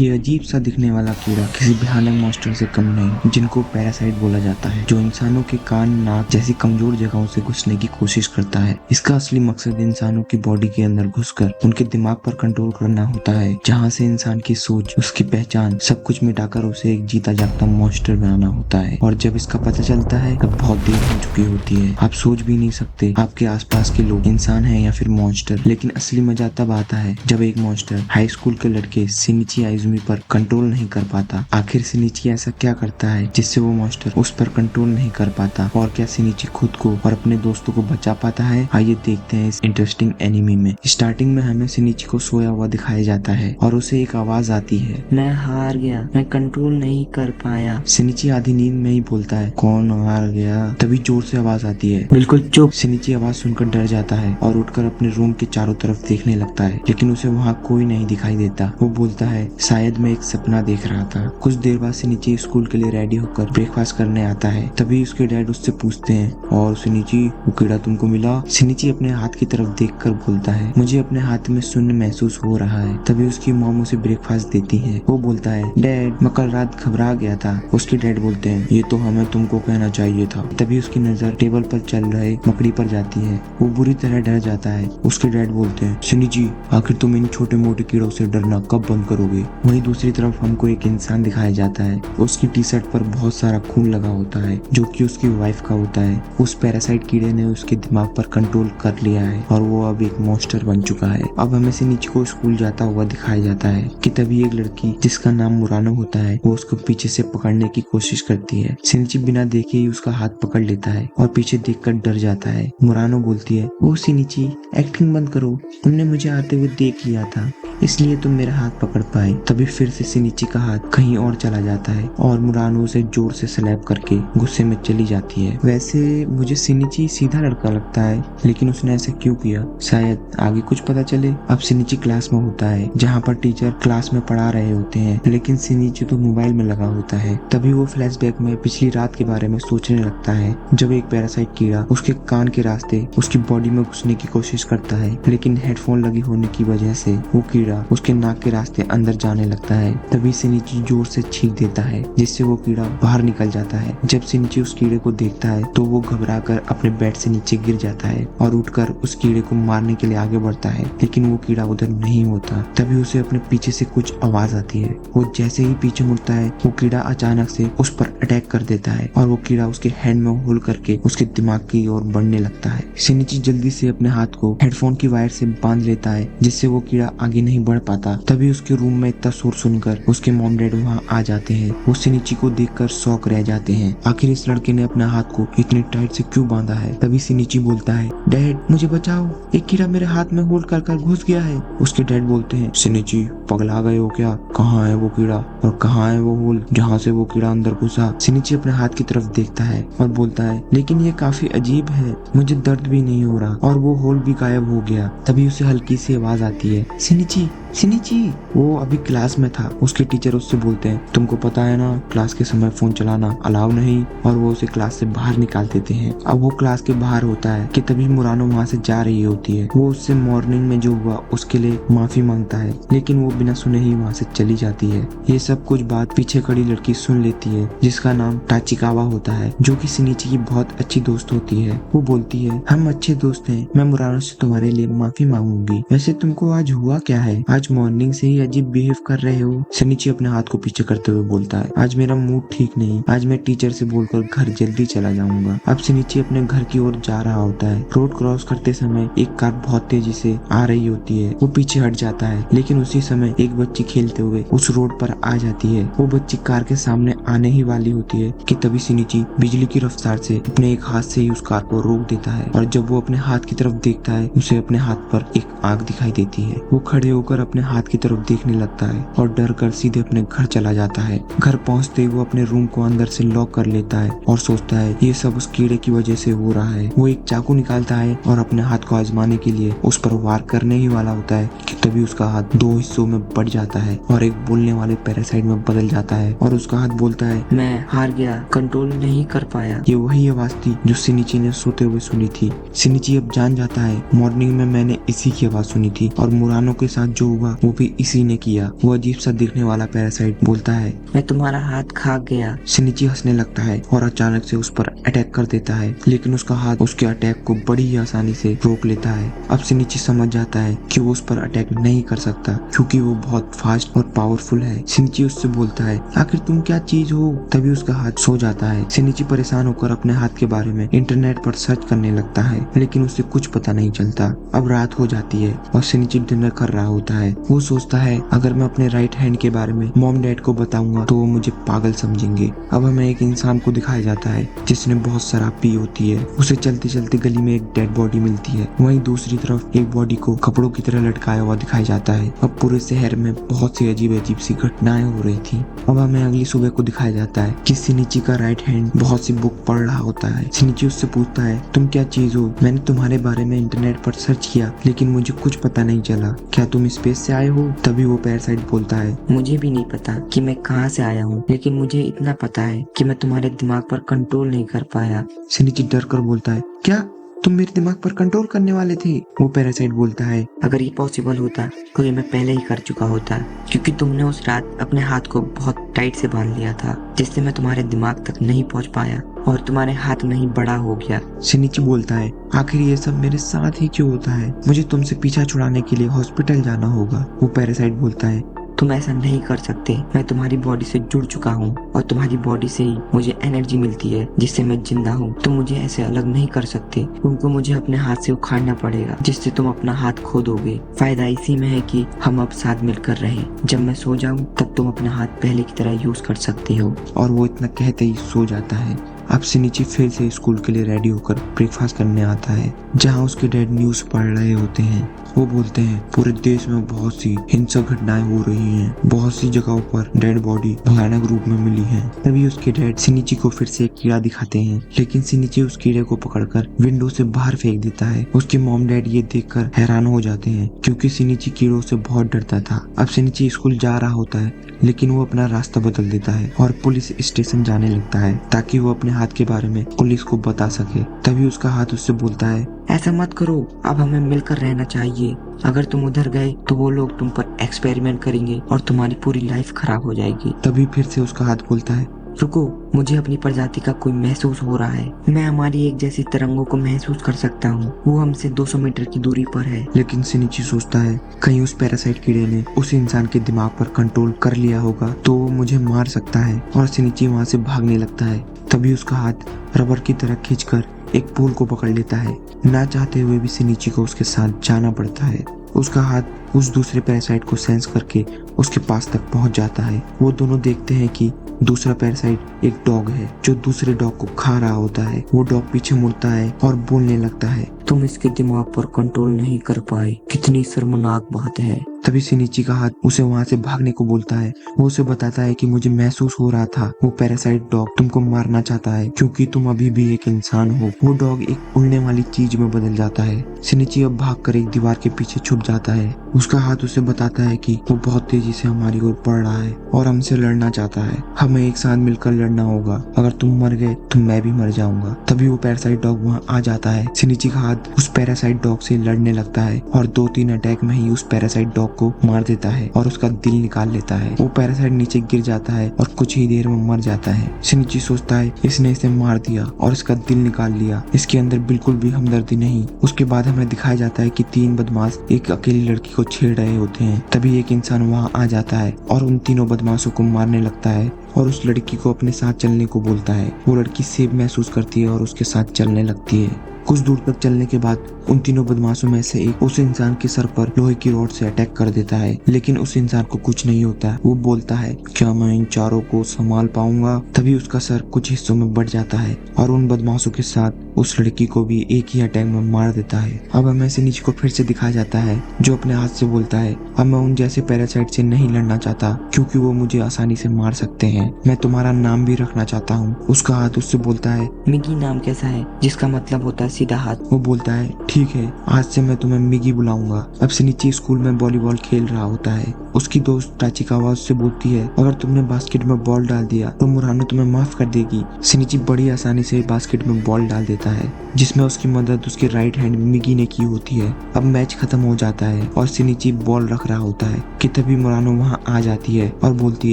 ये अजीब सा दिखने वाला कीड़ा किसी भयानक मॉन्स्टर से कम नहीं, जिनको पैरासाइट बोला जाता है, जो इंसानों के कान, नाक जैसी कमजोर जगहों से घुसने की कोशिश करता है। इसका असली मकसद इंसानों की बॉडी के अंदर घुसकर उनके दिमाग पर कंट्रोल करना होता है, जहाँ से इंसान की सोच, उसकी पहचान, सब कुछ मिटाकर उसे एक जीता जागता मॉन्स्टर बनाना होता है। और जब इसका पता चलता है तब बहुत देर हो चुकी होती है। आप सोच भी नहीं सकते आपके आसपास के लोग इंसान है या फिर मॉन्स्टर। लेकिन असली मजा तब आता है जब एक मॉन्स्टर हाई स्कूल के लड़के शिनिची आइजुमी पर कंट्रोल नहीं कर पाता। आखिर शिनिची ऐसा क्या करता है जिससे वो मॉन्स्टर उस पर कंट्रोल नहीं कर पाता, और क्या शिनिची खुद को और अपने दोस्तों को बचा पाता है? आइए देखते हैं इस इंटरेस्टिंग एनिमे में। स्टार्टिंग में हमें शिनिची को सोया हुआ दिखाया जाता है और उसे एक आवाज आती है, मैं हार गया, मैं कंट्रोल नहीं कर पाया। शिनिची आधी नींद में ही बोलता है, कौन हार गया? तभी जोर से आवाज आती है, बिल्कुल चुप। शिनिची आवाज सुनकर डर जाता है और उठकर अपने रूम के चारों तरफ देखने लगता है, लेकिन उसे वहाँ कोई नहीं दिखाई देता। वो बोलता है, शायद मैं एक सपना देख रहा था। कुछ देर बाद शिनिची स्कूल के लिए रेडी होकर ब्रेकफास्ट करने आता है। तभी उसके डैड उससे पूछते हैं, और शिनिची, वो कीड़ा तुमको मिला? शिनिची अपने हाथ की तरफ देखकर बोलता है, मुझे अपने हाथ में शून्य महसूस हो रहा है। तभी उसकी मॉम उसे ब्रेकफास्ट देती है। वो बोलता है, डैड, मैं कल रात घबरा गया था। उसके डैड बोलते हैं, ये तो हमें तुमको कहना चाहिए था। तभी उसकी नजर टेबल पर चल रहे मकड़ी पर जाती है। वो बुरी तरह डर जाता है। उसके डैड बोलते हैं, शिनिची, आखिर तुम इन छोटे मोटे कीड़ों से डरना कब बंद करोगे? वहीं दूसरी तरफ हमको एक इंसान दिखाया जाता है। उसकी टी शर्ट पर बहुत सारा खून लगा होता है, जो कि उसकी वाइफ का होता है। उस पैरासाइट कीड़े ने उसके दिमाग पर कंट्रोल कर लिया है और वो अब एक मॉन्स्टर बन चुका है। अब हमें शिनिची को स्कूल जाता हुआ दिखाया जाता है कि तभी एक लड़की जिसका नाम मुरानो होता है, वो उसको पीछे से पकड़ने की कोशिश करती है। शिनिची बिना देखे ही उसका हाथ पकड़ लेता है और पीछे देखकर डर जाता है। मुरानो बोलती है, ओ शिनिची, एक्टिंग बंद करो, तुमने मुझे आते हुए देख लिया था, इसलिए तुम मेरा हाथ पकड़ पाए। तभी फिर से शिनिची का हाथ कहीं और चला जाता है और मुरानो उसे जोर से स्लैप करके गुस्से में चली जाती है। वैसे मुझे शिनिची सीधा लड़का लगता है, लेकिन उसने ऐसा क्यों किया? शायद आगे कुछ पता चले। अब शिनिची क्लास में होता है, जहाँ पर टीचर क्लास में पढ़ा रहे होते हैं, लेकिन शिनिची तो मोबाइल में लगा होता है। तभी वो फ्लैशबैक में पिछली रात के बारे में सोचने लगता है, जब एक पैरासाइट कीड़ा उसके कान के रास्ते उसकी बॉडी में घुसने की कोशिश करता है, लेकिन हेडफोन लगी होने की वजह से वो कीड़ा उसके नाक के रास्ते अंदर जाने लगता है। तभी शिनिची जोर से छींक देता है, जिससे वो कीड़ा बाहर निकल जाता है। जब शिनिची उस कीड़े को देखता है तो वो घबराकर अपने बेड से नीचे गिर जाता है और उठकर उस कीड़े को मारने के लिए आगे बढ़ता है, लेकिन वो कीड़ा उधर नहीं होता। तभी उसे अपने पीछे से कुछ आवाज आती है। वो जैसे ही पीछे मुड़ता है, वो कीड़ा अचानक से उस पर अटैक कर देता है और वो कीड़ा उसके हैंड में होल करके उसके दिमाग की ओर बढ़ने लगता है। शिनिची जल्दी से अपने हाथ को हेडफोन की वायर से बांध लेता है, जिससे वो कीड़ा आगे नहीं बढ़ पाता। तभी उसके रूम में इतना शोर सुनकर उसके मॉम डैड वहाँ आ जाते हैं। वो शिनिची को देखकर शॉक रह जाते हैं। आखिर इस लड़के ने अपने हाथ को इतनी टाइट से क्यों बांधा है? तभी शिनिची बोलता है, डैड, मुझे बचाओ, एक कीड़ा मेरे हाथ में होल्ड कर घुस गया है। उसके डैड बोलते हैं, शिनिची, पगला गए हो क्या? कहाँ है वो कीड़ा और कहाँ है वो होल जहाँ से वो कीड़ा अंदर घुसा? शिनिची अपने हाथ की तरफ देखता है और बोलता है, लेकिन ये काफी अजीब है, मुझे दर्द भी नहीं हो रहा और वो होल भी गायब हो गया। तभी उसे हल्की सी आवाज आती है, शिनिची, शिनिची। वो अभी क्लास में था। उसके टीचर उससे बोलते हैं, तुमको पता है ना, क्लास के समय फोन चलाना अलाउ नहीं, और वो उसे क्लास से बाहर निकाल देते हैं। अब वो क्लास के बाहर होता है कि तभी मुरानो वहाँ से जा रही होती है। वो उससे मॉर्निंग में जो हुआ उसके लिए माफी मांगता है, लेकिन वो बिना सुने ही वहाँ से चली जाती है। ये सब कुछ बात पीछे खड़ी लड़की सुन लेती है, जिसका नाम टाचिकावा होता है, जो कि शिनिची की बहुत अच्छी दोस्त होती है। वो बोलती है, हम अच्छे दोस्त हैं, मैं मुरानो से तुम्हारे लिए माफी मांगूंगी। वैसे तुमको आज हुआ क्या है? आज मॉर्निंग से ही अजीब बिहेव कर रहे हो। शिनिची अपने हाथ को पीछे करते हुए बोलता है, आज मेरा मूड ठीक नहीं, आज मैं टीचर से बोलकर घर जल्दी चला जाऊंगा। अब शिनिची अपने घर की ओर जा रहा होता है। रोड क्रॉस करते समय एक कार बहुत तेजी से आ रही होती है। वो पीछे हट जाता है, लेकिन उसी समय एक बच्ची खेलते हुए उस रोड पर आ जाती है। वो बच्ची कार के सामने आने ही वाली होती है कि तभी शिनिची बिजली की रफ्तार से अपने एक हाथ से ही उस कार को रोक देता है, और जब वो अपने हाथ की तरफ देखता है, उसे अपने हाथ पर एक आग दिखाई देती है। वो खड़े होकर अपने हाथ की तरफ देखने लगता है और डर कर सीधे अपने घर चला जाता है। घर पहुंचते ही वो अपने रूम को अंदर से लॉक कर लेता है और सोचता है ये सब उस कीड़े की वजह से हो रहा है। वो एक चाकू निकालता है और अपने हाथ को आजमाने के लिए उस पर वार करने ही वाला होता है कि तभी उसका हाथ दो हिस्सों में बढ़ जाता है और और एक बोलने वाले पैरासाइट में बदल जाता है और उसका हाथ बोलता है, मैं हार गया, कंट्रोल नहीं कर पाया। ये वही आवाज थी जो शिनिची ने सोते हुए सुनी थी। शिनिची अब जान जाता है मॉर्निंग में मैंने इसी की आवाज सुनी थी और मुरानो के साथ जो हुआ वो भी इसी ने किया। वो अजीब सा दिखने वाला पैरासाइट बोलता है, मैं तुम्हारा हाथ खा गया। शिनिची हंसने लगता है और अचानक से उस पर अटैक कर देता है, लेकिन उसका हाथ उसके अटैक को बड़ी ही आसानी से रोक लेता है। अब शिनिची समझ जाता है कि वो उस पर अटैक नहीं कर सकता क्योंकि वो बहुत फास्ट और पावरफुल है। शिनिची उससे बोलता है, आखिर तुम क्या चीज हो? तभी उसका हाथ सो जाता है। शिनिची परेशान होकर अपने हाथ के बारे में इंटरनेट पर सर्च करने लगता है, लेकिन उसे कुछ पता नहीं चलता। अब रात हो जाती है और शिनिची डिनर कर रहा होता है। वो सोचता है अगर मैं अपने राइट हैंड के बारे में मॉम डैड को बताऊंगा तो वो मुझे पागल समझेंगे। अब हमें एक इंसान को दिखाया जाता है जिसने बहुत शराब पी होती है। उसे चलते चलते गली में एक डेड बॉडी मिलती है। वहीं दूसरी तरफ एक बॉडी को कपड़ों की तरह लटकाया हुआ दिखाया जाता है। अब पूरे शहर में बहुत सी अजीब अजीब सी घटनाएं हो रही थी। अब हमें अगली सुबह को दिखाया जाता है कि शिनिची का राइट हैंड बहुत सी बुक पढ़ रहा होता है। शिनिची उससे पूछता है, तुम क्या चीज हो? मैंने तुम्हारे बारे में इंटरनेट पर सर्च किया लेकिन मुझे कुछ पता नहीं चला। क्या तुम स्पेस से आए हो? तभी वो पैरासाइट बोलता है, मुझे भी नहीं पता कि मैं कहाँ से आया हूँ, लेकिन मुझे इतना पता है कि मैं तुम्हारे दिमाग पर कंट्रोल नहीं कर पाया। शिनिची डर कर बोलता है, क्या तुम मेरे दिमाग पर कंट्रोल करने वाले थे? वो पैरासाइट बोलता है, अगर ये पॉसिबल होता तो ये मैं पहले ही कर चुका होता, क्योंकि तुमने उस रात अपने हाथ को बहुत टाइट से बांध लिया था, जिससे मैं तुम्हारे दिमाग तक नहीं पहुंच पाया और तुम्हारे हाथ में ही बड़ा हो गया। शिनिची बोलता है, आखिर ये सब मेरे साथ ही क्यों होता है? मुझे तुमसे पीछा छुड़ाने के लिए हॉस्पिटल जाना होगा। वो पैरासाइट बोलता है, तुम ऐसा नहीं कर सकते। मैं तुम्हारी बॉडी से जुड़ चुका हूँ और तुम्हारी बॉडी से ही मुझे एनर्जी मिलती है जिससे मैं जिंदा हूँ। तुम मुझे ऐसे अलग नहीं कर सकते। तुमको मुझे अपने हाथ से उखाड़ना पड़ेगा जिससे तुम अपना हाथ खो दोगे। फायदा इसी में है कि हम अब साथ मिलकर रहें। जब मैं सो जाऊँ तब तुम अपना हाथ पहले की तरह यूज कर सकते हो। और वो इतना कहते ही सो जाता है। अब शिनिची फिर से स्कूल के लिए रेडी होकर ब्रेकफास्ट करने आता है, जहाँ उसके डैड न्यूज पढ़ रहे होते हैं। वो बोलते हैं पूरे देश में बहुत सी हिंसक घटनाएं हो रही हैं। बहुत सी जगहों पर डेड बॉडी भयानक रूप में मिली है। तभी उसके डैड शिनिची को फिर से एक कीड़ा दिखाते हैं, लेकिन शिनिची उस कीड़े को पकड़कर विंडो से बाहर फेंक देता है। उसके मॉम डैड ये देखकर हैरान हो जाते हैं क्योंकि शिनिची कीड़ों से बहुत डरता था। अब शिनिची स्कूल जा रहा होता है, लेकिन वो अपना रास्ता बदल देता है और पुलिस स्टेशन जाने लगता है ताकि वो अपने हाथ के बारे में पुलिस को बता सके। तभी उसका हाथ उससे बोलता है, ऐसा मत करो, अब हमें मिलकर रहना चाहिए। अगर तुम उधर गए तो वो लोग तुम पर एक्सपेरिमेंट करेंगे और तुम्हारी पूरी लाइफ खराब हो जाएगी। तभी फिर से उसका हाथ बोलता है, रुको, मुझे अपनी प्रजाति का कोई महसूस हो रहा है। मैं हमारी एक जैसी तरंगों को महसूस कर सकता हूँ। वो हमसे 200 मीटर की दूरी पर है। लेकिन शिनिची सोचता है कहीं उस पैरासाइट कीड़े ने उस इंसान के दिमाग पर कंट्रोल कर लिया होगा तो वो मुझे मार सकता है। और शिनिची वहाँ से भागने लगता है। तभी उसका हाथ रबर की तरह खींचकर एक पुल को पकड़ लेता है। ना चाहते हुए भी शिनिची को उसके साथ जाना पड़ता है। उसका हाथ उस दूसरे पैरासाइट को सेंस करके उसके पास तक पहुंच जाता है। वो दोनों देखते हैं कि दूसरा पैरासाइट एक डॉग है जो दूसरे डॉग को खा रहा होता है। वो डॉग पीछे मुड़ता है और बोलने लगता है, तुम इसके दिमाग पर कंट्रोल नहीं कर पाए, कितनी शर्मनाक बात है। तभी शिनिची का हाथ उसे वहाँ से भागने को बोलता है। वो उसे बताता है कि मुझे महसूस हो रहा था वो पैरासाइट डॉग तुमको मारना चाहता है क्योंकि तुम अभी भी एक इंसान हो। वो डॉग एक उड़ने वाली चीज में बदल जाता है। शिनिची अब भागकर एक दीवार के पीछे छुप जाता है। उसका हाथ उसे बताता है कि वो बहुत तेजी से हमारी ओर बढ़ रहा है और हमसे लड़ना चाहता है। हमें एक साथ मिलकर लड़ना होगा। अगर तुम मर गए तो मैं भी मर जाऊंगा। तभी वो पैरासाइट डॉग वहाँ आ जाता है। शिनिची का हाथ उस पैरासाइट डॉग से लड़ने लगता है और 2-3 अटैक में ही उस पैरासाइट डॉग को मार देता है और उसका दिल निकाल लेता है। वो पैरासाइट नीचे गिर जाता है और कुछ ही देर में मर जाता है। शिनिची सोचता है इसने इसे मार दिया और इसका दिल निकाल लिया। इसके अंदर बिल्कुल भी हमदर्दी नहीं। उसके बाद हमें दिखाया जाता है कि 3 बदमाश एक अकेली लड़की को छेड़ रहे होते हैं। तभी एक इंसान वहाँ आ जाता है और उन तीनों बदमाशों को मारने लगता है और उस लड़की को अपने साथ चलने को बोलता है। वो लड़की सेफ महसूस करती है और उसके साथ चलने लगती है। कुछ दूर तक चलने के बाद उन तीनों बदमाशों में से एक उस इंसान के सर पर लोहे की रॉड से अटैक कर देता है, लेकिन उस इंसान को कुछ नहीं होता। वो बोलता है, क्या मैं इन चारों को संभाल पाऊंगा? तभी उसका सर कुछ हिस्सों में बढ़ जाता है और उन बदमाशों के साथ उस लड़की को भी एक ही अटैक में मार देता है। अब हमें शिनिची को फिर से दिखाया जाता है जो अपने हाथ से बोलता है, अब मैं उन जैसे पैरासाइट से नहीं लड़ना चाहता क्योंकि वो मुझे आसानी से मार सकते हैं। मैं तुम्हारा नाम भी रखना चाहता हूँ। उसका हाथ उससे बोलता है, मिगी नाम कैसा है, जिसका मतलब होता है सीधा हाथ। वो बोलता है, ठीक है, आज से मैं तुम्हें मिगी बुलाऊंगा। अब शिनिची स्कूल में वॉलीबॉल खेल रहा होता है उसकी दोस्त टाचिकावा उससे बोलती है अगर तुमने बास्केट में बॉल डाल दिया तो मुरानो तुम्हें माफ कर देगी। शिनिची बड़ी आसानी से बास्केट में बॉल डाल देता है जिसमें उसकी मदद उसके राइट हैंड मिगी ने की होती है। अब मैच खत्म हो जाता है और शिनिची बॉल रख रहा होता है कि तभी मुरानो वहां आ जाती है और बोलती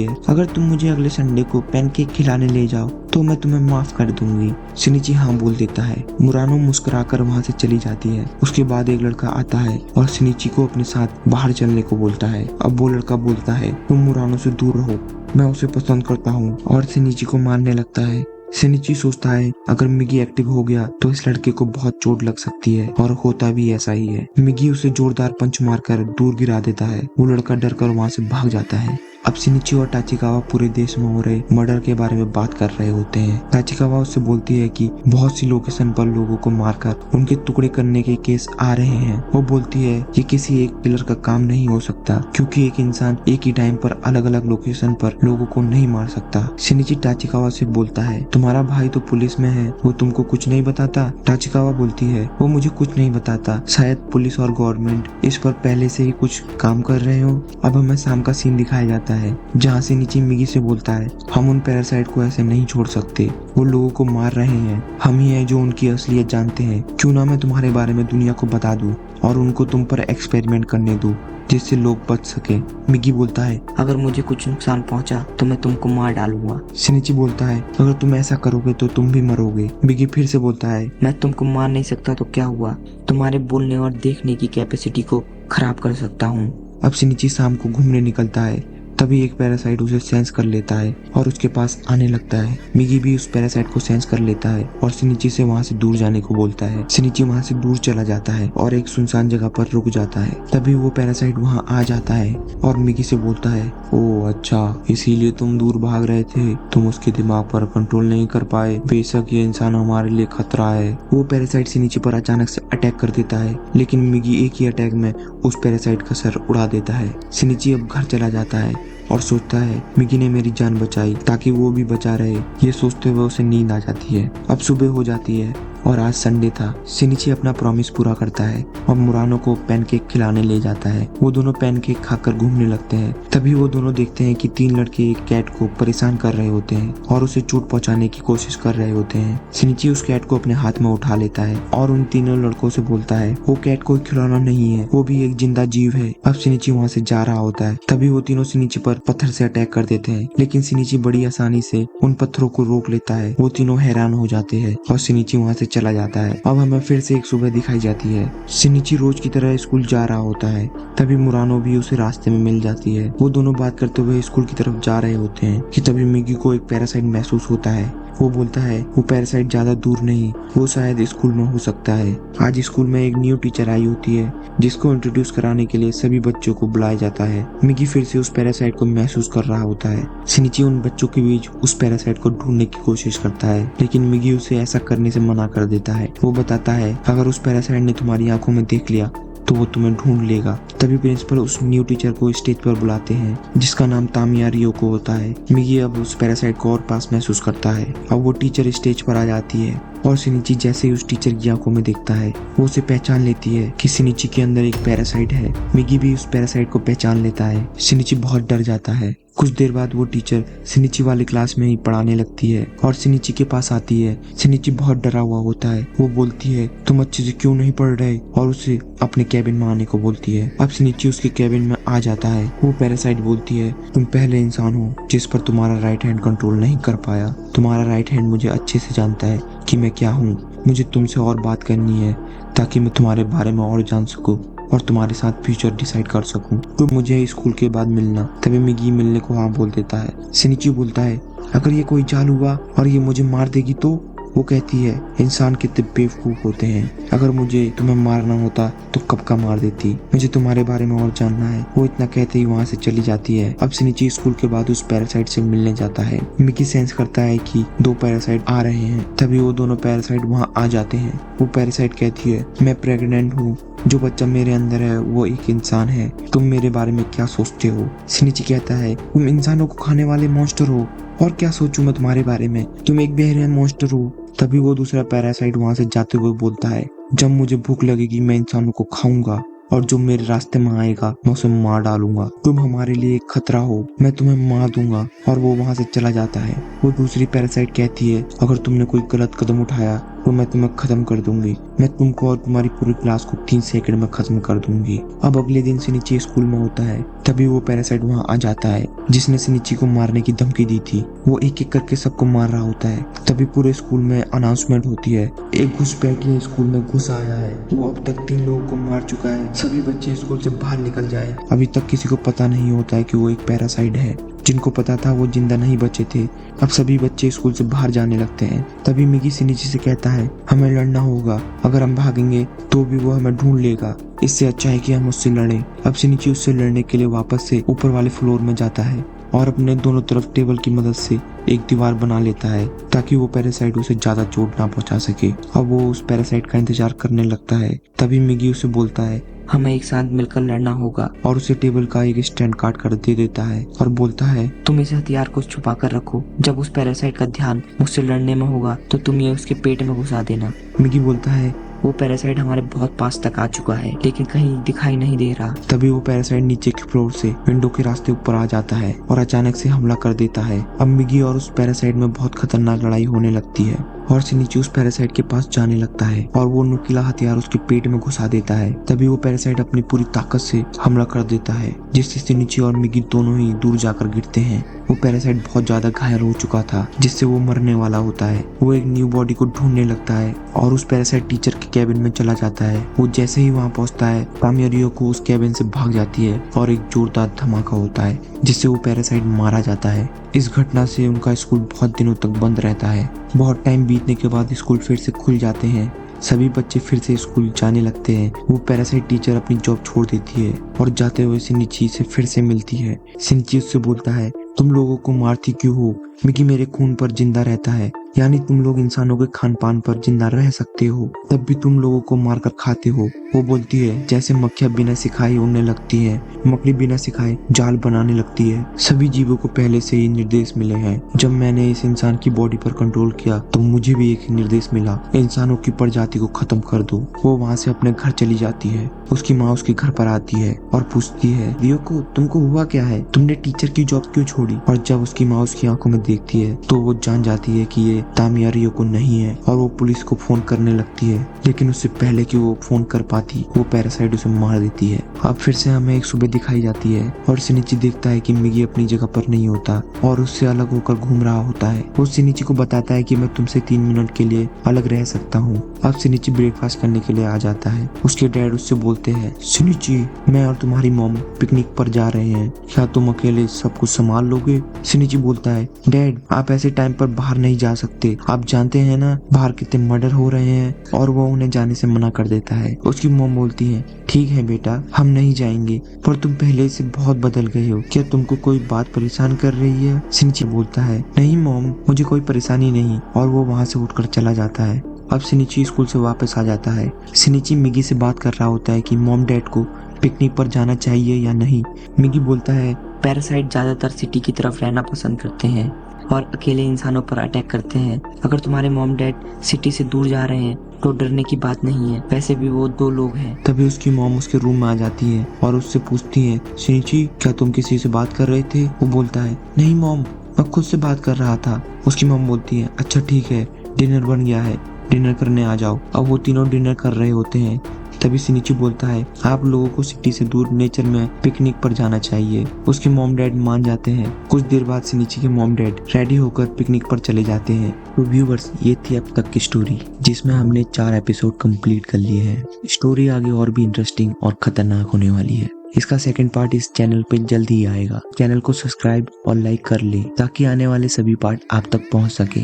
है अगर तुम मुझे अगले संडे को पैनकेक खिलाने ले जाओ तो मैं तुम्हें माफ कर दूंगी। शिनिची हाँ बोल देता है। मुरानो मुस्कुराकर वहां से चली जाती है। उसके बाद एक लड़का आता है और शिनिची को अपने साथ बाहर चलने को बोलता है। अब वो लड़का बोलता है तुम मुरानो से दूर रहो, मैं उसे पसंद करता हूँ, और शिनिची को मारने लगता है। शिनिची सोचता है अगर मिगी एक्टिव हो गया तो इस लड़के को बहुत चोट लग सकती है, और होता भी ऐसा ही है। मिगी उसे जोरदार पंच मारकर दूर गिरा देता है। वो लड़का डर कर वहाँ से भाग जाता है। अब शिनिची और टाचिकावा पूरे देश में हो रहे मर्डर के बारे में बात कर रहे होते हैं। टाचिकावा उससे बोलती है कि बहुत सी लोकेशन पर लोगों को मारकर उनके टुकड़े करने के केस आ रहे हैं। वो बोलती है ये किसी एक किलर का काम नहीं हो सकता क्योंकि एक इंसान एक ही टाइम पर अलग अलग लोकेशन पर लोगों को नहीं मार सकता। शिनिची टाचिकावा से बोलता है तुम्हारा भाई तो पुलिस में है, वो तुमको कुछ नहीं बताता। टाचिकावा बोलती है वो मुझे कुछ नहीं बताता, शायद पुलिस और गवर्नमेंट इस पर पहले से ही कुछ काम कर रहे हो। अब हमें शाम का सीन दिखाया जाता है जहाँ शिनिची मिगी से बोलता है हम उन पैरासाइट को ऐसे नहीं छोड़ सकते, वो लोगों को मार रहे हैं, हम ही हैं जो उनकी असलियत जानते हैं। क्यों ना मैं तुम्हारे बारे में दुनिया को बता दूं और उनको तुम पर एक्सपेरिमेंट करने दूं जिससे लोग बच सके। मिगी बोलता है अगर मुझे कुछ नुकसान पहुंचा तो मैं तुमको मार डालूंगा। शिनिची बोलता है अगर तुम ऐसा करोगे तो तुम भी मरोगे। मिगी फिर से बोलता है मैं तुमको मार नहीं सकता तो क्या हुआ, तुम्हारे बोलने और देखने की कैपेसिटी को खराब कर सकता हूँ। अब शिनिची शाम को घूमने निकलता है। तभी एक पैरासाइट उसे सेंस कर लेता है और उसके पास आने लगता है। मिगी भी उस पैरासाइट को सेंस कर लेता है और शिनिची से वहां से दूर जाने को बोलता है। शिनिची वहां से दूर चला जाता है और एक सुनसान जगह पर रुक जाता है। तभी वो पैरासाइट वहां आ जाता है और मिगी से बोलता है ओह अच्छा, इसीलिए तुम दूर भाग रहे थे, तुम उसके दिमाग पर कंट्रोल नहीं कर पाए, बेशक ये इंसान हमारे लिए खतरा है। वो पैरासाइट शिनिची पर अचानक से अटैक कर देता है लेकिन मिगी एक ही अटैक में उस पैरासाइट का सर उड़ा देता है। शिनिची अब घर चला जाता है और सोचता है मिगी ने मेरी जान बचाई ताकि वो भी बचा रहे। ये सोचते हुए उसे नींद आ जाती है। अब सुबह हो जाती है और आज संडे था। शिनिची अपना प्रॉमिस पूरा करता है और मुरानो को पैनकेक खिलाने ले जाता है। वो दोनों पैनकेक खाकर घूमने लगते हैं। तभी वो दोनों देखते हैं कि 3 लड़के एक कैट को परेशान कर रहे होते हैं और उसे चोट पहुंचाने की कोशिश कर रहे होते हैं। शिनिची उस कैट को अपने हाथ में उठा लेता है और उन तीनों लड़कों से बोलता है वो कैट कोई खिलौना नहीं है, वो भी एक जिंदा जीव है। अब शिनिची वहाँ से जा रहा होता है। तभी वो तीनों शिनिची पर पत्थर से अटैक कर देते हैं लेकिन शिनिची बड़ी आसानी से उन पत्थरों को रोक लेता है। वो तीनों हैरान हो जाते हैं और शिनिची वहाँ से चला जाता है। अब हमें फिर से एक सुबह दिखाई जाती है। शिनिची रोज की तरह स्कूल जा रहा होता है। तभी मुरानो भी उसे रास्ते में मिल जाती है। वो दोनों बात करते हुए स्कूल की तरफ जा रहे होते हैं कि तभी मिगी को एक पैरासाइट महसूस होता है। वो बोलता है वो पैरासाइट ज्यादा दूर नहीं, वो शायद स्कूल में हो सकता है। आज स्कूल में एक न्यू टीचर आई होती है जिसको इंट्रोड्यूस कराने के लिए सभी बच्चों को बुलाया जाता है। मिगी फिर से उस पैरासाइट को महसूस कर रहा होता है। शिनिची उन बच्चों के बीच उस पैरासाइट को ढूंढने की कोशिश करता है लेकिन मिगी उसे ऐसा करने से मना कर देता है। वो बताता है अगर उस पैरासाइट ने तुम्हारी आंखों में देख लिया तो वो तुम्हें ढूंढ लेगा। तभी प्रिंसिपल उस न्यू टीचर को स्टेज पर बुलाते हैं जिसका नाम तामिया रियोको होता है। मिगी अब उस पैरासाइट को और पास महसूस करता है। अब वो टीचर स्टेज पर आ जाती है और शिनिची जैसे ही उस टीचर की आंखों में देखता है वो उसे पहचान लेती है कि शिनिची के अंदर एक पैरासाइट है। मिगी भी उस पैरासाइट को पहचान लेता है। शिनिची बहुत डर जाता है। कुछ देर बाद वो टीचर शिनिची वाली क्लास में ही पढ़ाने लगती है और शिनिची के पास आती है। शिनिची बहुत डरा हुआ होता है। वो बोलती है तुम अच्छे से क्यों नहीं पढ़ रहे और उसे अपने कैबिन में आने को बोलती है। अब शिनिची उसके कैबिन में आ जाता है। वो पैरासाइट बोलती है तुम पहले इंसान हो जिस पर तुम्हारा राइट हैंड कंट्रोल नहीं कर पाया। तुम्हारा राइट हैंड मुझे अच्छे से जानता है कि मैं क्या हूँ। मुझे तुमसे और बात करनी है ताकि मैं तुम्हारे बारे में और जान सकूं और तुम्हारे साथ फ्यूचर डिसाइड कर सकूं। तो मुझे स्कूल के बाद मिलना। तभी मिगी मिलने को हाँ बोल देता है। शिनिची बोलता है अगर ये कोई चाल हुआ और ये मुझे मार देगी तो। वो कहती है इंसान कितने बेवकूफ होते हैं, अगर मुझे तुम्हें मारना होता तो कब का मार देती, मुझे तुम्हारे बारे में और जानना है। वो इतना कहते ही वहाँ से चली जाती है। अब शिनिची स्कूल के बाद उस पैरासाइट से मिलने जाता है। मिकी सेंस करता है कि 2 पैरासाइट आ रहे हैं। तभी वो दोनों पैरासाइट वहाँ आ जाते हैं। वो पैरासाइट कहती है मैं प्रेग्नेंट हूँ, जो बच्चा मेरे अंदर है वो एक इंसान है, तुम मेरे बारे में क्या सोचते हो। शिनिची कहता है तुम इंसानों को खाने वाले मॉन्स्टर हो, और क्या सोचूं मैं तुम्हारे बारे में, तुम एक बेरहम मॉन्स्टर हो। तभी वो दूसरा पैरासाइट वहां से जाते हुए बोलता है जब मुझे भूख लगेगी मैं इंसानों को खाऊंगा। और जो मेरे रास्ते में आएगा मैं उसे मार डालूंगा। तुम हमारे लिए एक खतरा हो, मैं तुम्हें मार दूंगा। और वो वहाँ से चला जाता है। वो दूसरी पैरासाइट कहती है, अगर तुमने कोई गलत कदम उठाया तो मैं तुम्हें खत्म कर दूंगी। मैं तुमको और तुम्हारी पूरी क्लास को 3 सेकंड में खत्म कर दूंगी। अब अगले दिन सिनिची स्कूल में होता है, तभी वो पैरासाइट वहाँ आ जाता है जिसने सिनिची को मारने की धमकी दी थी। वो एक एक करके सबको मार रहा होता है। तभी पूरे स्कूल में अनाउंसमेंट होती है, एक घुसपैठिया स्कूल में घुस आया है। वो अब तक 3 लोगों को मार चुका है। सभी बच्चे स्कूल से बाहर निकल जाए। अभी तक किसी को पता नहीं होता है कि वो एक पैरासाइट है। जिनको पता था वो जिंदा नहीं बचे थे। अब सभी बच्चे स्कूल से बाहर जाने लगते हैं। तभी मिगी सिनिची से कहता है, हमें लड़ना होगा। अगर हम भागेंगे तो भी वो हमें ढूंढ लेगा। इससे अच्छा है कि हम उससे लड़ें। अब सिनिची उससे लड़ने के लिए वापस से ऊपर वाले फ्लोर में जाता है और अपने दोनों तरफ टेबल की मदद से एक दीवार बना लेता है ताकि वो पैरासाइट उसे ज्यादा चोट ना पहुंचा सके। अब वो उस पैरासाइट का इंतजार करने लगता है। तभी मिगी उसे बोलता है, हमें एक साथ मिलकर लड़ना होगा। और उसे टेबल का एक स्टैंड काट कर दे देता है और बोलता है, तुम इस हथियार को छुपा कर रखो। जब उस पैरासाइट का ध्यान मुझसे लड़ने में होगा तो तुम ये उसके पेट में घुसा देना। मिगी बोलता है, वो पैरासाइट हमारे बहुत पास तक आ चुका है लेकिन कहीं दिखाई नहीं दे रहा। तभी वो पैरासाइट नीचे के फ्लोर से विंडो के रास्ते ऊपर आ जाता है और अचानक से हमला कर देता है। अब मिगी और उस पैरासाइट में बहुत खतरनाक लड़ाई होने लगती है और सिनिची उस पैरासाइट के पास जाने लगता है और वो नुकीला हथियार उसके पेट में घुसा देता है। तभी वो पैरासाइट अपनी पूरी ताकत से हमला कर देता है जिससे सिनिची और मिगी दोनों ही दूर जाकर गिरते हैं। वो पैरासाइट बहुत ज्यादा घायल हो चुका था जिससे वो मरने वाला होता है। वो एक न्यू बॉडी को ढूंढने लगता है और उस पैरासाइट टीचर के कैबिन में चला जाता है। वो जैसे ही वहाँ पहुँचता है, तामिया को उस कैबिन से भाग जाती है और एक जोरदार धमाका होता है जिससे वो पैरासाइट मारा जाता है। इस घटना से उनका स्कूल बहुत दिनों तक बंद रहता है। बहुत टाइम बीतने के बाद स्कूल फिर से खुल जाते हैं। सभी बच्चे फिर से स्कूल जाने लगते हैं। वो पैरासाइट टीचर अपनी जॉब छोड़ देती है और जाते हुए सिनिची से फिर से मिलती है। सिनिची उससे बोलता है, तुम लोगों को मारती क्यों हो? मिगी मेरे खून पर जिंदा रहता है, यानी तुम लोग इंसानों के खान पान पर जिंदा रह सकते हो, तब भी तुम लोगों को मारकर खाते हो। वो बोलती है, जैसे मक्खियां बिना सिखाए उड़ने लगती है, मकड़ी बिना सिखाए जाल बनाने लगती है। सभी जीवों को पहले से ही निर्देश मिले हैं। जब मैंने इस इंसान की बॉडी पर कंट्रोल किया तो मुझे भी एक निर्देश मिला, इंसानों की प्रजाति को खत्म कर दो। वो वहाँ से अपने घर चली जाती है। उसकी माँ उसके घर पर आती है और पूछती है, रियोको तुमको हुआ क्या है? तुमने टीचर की जॉब क्यों छोड़ी? और जब उसकी माँ उसकी आंखों में देखती है तो वो जान जाती है कि ये तामिया रियोको नहीं है और वो पुलिस को फोन करने लगती है। लेकिन उससे पहले कि वो फोन कर पाती, वो पैरासाइट उसे मार देती है। अब फिर से हमें एक सुबह दिखाई जाती है और सिनिची देखता है कि मिगी अपनी जगह पर नहीं होता और उससे अलग होकर घूम रहा होता है। वो सिनिची को बताता है कि मैं तुमसे 3 मिनट के लिए अलग रह सकता हूँ। अब सिनिची ब्रेकफास्ट करने के लिए आ जाता है। उसके डैड उससे बोलते हैं, सिनिची मैं और तुम्हारी मॉम पिकनिक पर जा रहे हैं, क्या तुम अकेले सब कुछ संभाल लोगे? सिनिची बोलता है, डैड आप ऐसे टाइम पर बाहर नहीं जा सकते, आप जानते हैं ना बाहर कितने मर्डर हो रहे हैं। और वो उन्हें जाने से मना कर देता है। उसकी मॉम बोलती है, ठीक है बेटा हम नहीं जाएंगे, पर तुम पहले से बहुत बदल गए हो, क्या तुमको कोई बात परेशान कर रही है? सिनिची बोलता है, नहीं मॉम मुझे कोई परेशानी नहीं। और वो वहाँ से उठकर चला जाता है। अब सिनिची स्कूल से वापस आ जाता है। सिनिची मिगी से बात कर रहा होता है कि मॉम डैड को पिकनिक पर जाना चाहिए या नहीं। मिगी बोलता है, पैरासाइट ज्यादातर सिटी की तरफ रहना पसंद करते हैं और अकेले इंसानों पर अटैक करते हैं। अगर तुम्हारे मॉम डैड सिटी से दूर जा रहे हैं तो डरने की बात नहीं है, वैसे भी वो 2 लोग हैं। तभी उसकी मॉम उसके रूम में आ जाती है और उससे पूछती है, सिनिची क्या तुम किसी से बात कर रहे थे? वो बोलता है, नहीं मॉम मैं खुद से बात कर रहा था। उसकी मॉम बोलती है, अच्छा ठीक है डिनर बन गया है, डिनर करने आ जाओ। अब वो तीनों डिनर कर रहे होते हैं। तभी सिनिची बोलता है, आप लोगों को सिटी से दूर नेचर में पिकनिक पर जाना चाहिए। उसके मॉम डैड मान जाते हैं। कुछ देर बाद सिनिची के मॉम डैड रेडी होकर पिकनिक पर चले जाते हैं। तो व्यूवर्स ये थी अब तक की स्टोरी जिसमें हमने 4 एपिसोड कंप्लीट कर लिए हैं। स्टोरी आगे और भी इंटरेस्टिंग और खतरनाक होने वाली है। इसका सेकंड पार्ट इस चैनल पे जल्द ही आएगा। चैनल को सब्सक्राइब और लाइक कर ले ताकि आने वाले सभी पार्ट आप तक पहुंच सके।